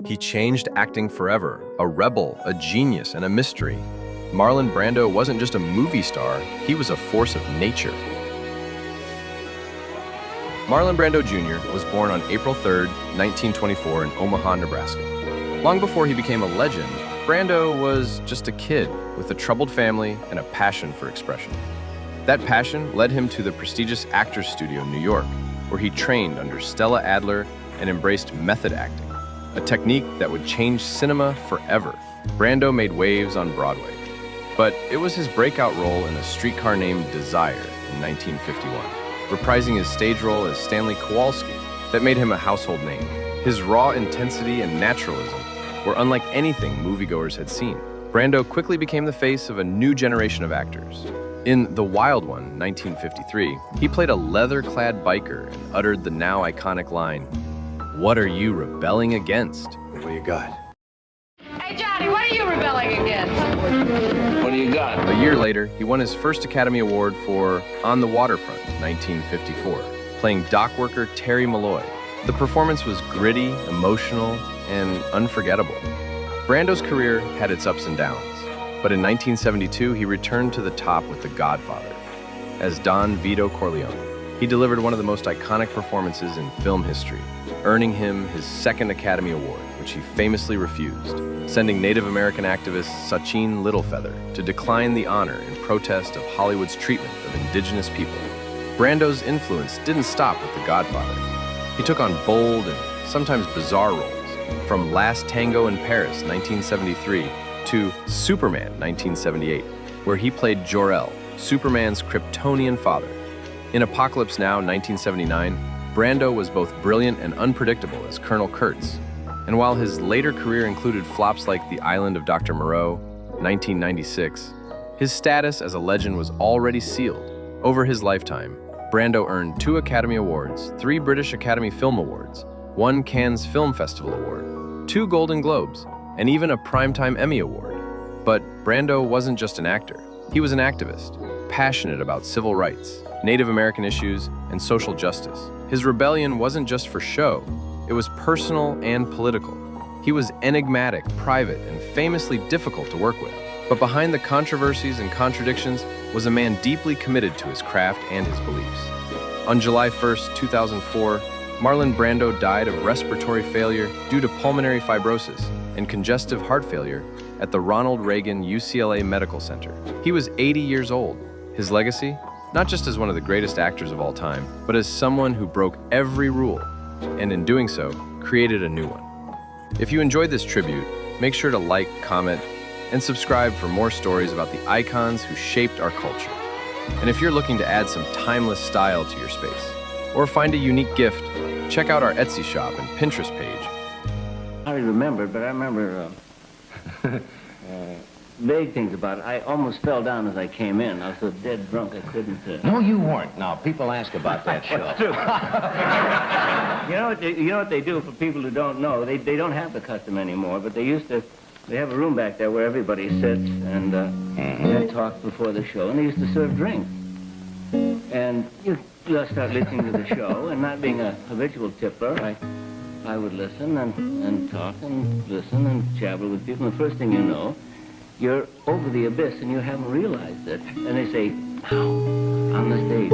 He changed acting forever, a rebel, a genius, and a mystery. Marlon Brando wasn't just a movie star, he was a force of nature. Marlon Brando Jr. was born on April 3, 1924 in Omaha, Nebraska. Long before he became a legend, Brando was just a kid with a troubled family and a passion for expression. That passion led him to the prestigious Actors Studio in New York, where he trained under Stella Adler and embraced method acting, a technique that would change cinema forever. Brando made waves on Broadway, but it was his breakout role in A Streetcar Named Desire in 1951, reprising his stage role as Stanley Kowalski, that made him a household name. His raw intensity and naturalism were unlike anything moviegoers had seen. Brando quickly became the face of a new generation of actors. In The Wild One, 1953, he played a leather-clad biker and uttered the now iconic line, "What are you rebelling against?" What do you got? Hey, Johnny, what are you rebelling against? What do you got? A year later, he won his first Academy Award for On the Waterfront, 1954, playing dock worker Terry Malloy. The performance was gritty, emotional, and unforgettable. Brando's career had its ups and downs, but in 1972, he returned to the top with The Godfather. As Don Vito Corleone, he delivered one of the most iconic performances in film history, earning him his second Academy Award, which he famously refused, sending Native American activist Sachin Littlefeather to decline the honor in protest of Hollywood's treatment of indigenous people. Brando's influence didn't stop with The Godfather. He took on bold and sometimes bizarre roles, from Last Tango in Paris, 1973, to Superman, 1978, where he played Jor-El, Superman's Kryptonian father. In Apocalypse Now, 1979, Brando was both brilliant and unpredictable as Colonel Kurtz. And while his later career included flops like The Island of Dr. Moreau, 1996, his status as a legend was already sealed. Over his lifetime, Brando earned 2 Academy Awards, 3 British Academy Film Awards, 1 Cannes Film Festival Award, 2 Golden Globes, and even a Primetime Emmy Award. But Brando wasn't just an actor. He was an activist, passionate about civil rights, Native American issues, and social justice. His rebellion wasn't just for show, it was personal and political. He was enigmatic, private, and famously difficult to work with. But behind the controversies and contradictions was a man deeply committed to his craft and his beliefs. On July 1st, 2004, Marlon Brando died of respiratory failure due to pulmonary fibrosis and congestive heart failure at the Ronald Reagan UCLA Medical Center. He was 80 years old. His legacy? Not just as one of the greatest actors of all time, but as someone who broke every rule, and in doing so, created a new one. If you enjoyed this tribute, make sure to like, comment, and subscribe for more stories about the icons who shaped our culture. And if you're looking to add some timeless style to your space, or find a unique gift, check out our Etsy shop and Pinterest page. I remember, but I remember vague things about it. I almost fell down as I came in. I was so dead drunk I couldn't... No, you weren't. Now, people ask about that show. True. You know what they do for people who don't know? They don't have the custom anymore, but they used to... They have a room back there where everybody sits and they talk before the show, and they used to serve drinks. And you just start listening to the show, and not being a habitual tipper, I would listen and talk and listen and chabble with people. And the first thing you know, you're over the abyss and you haven't realized it. And they say, now, on the stage.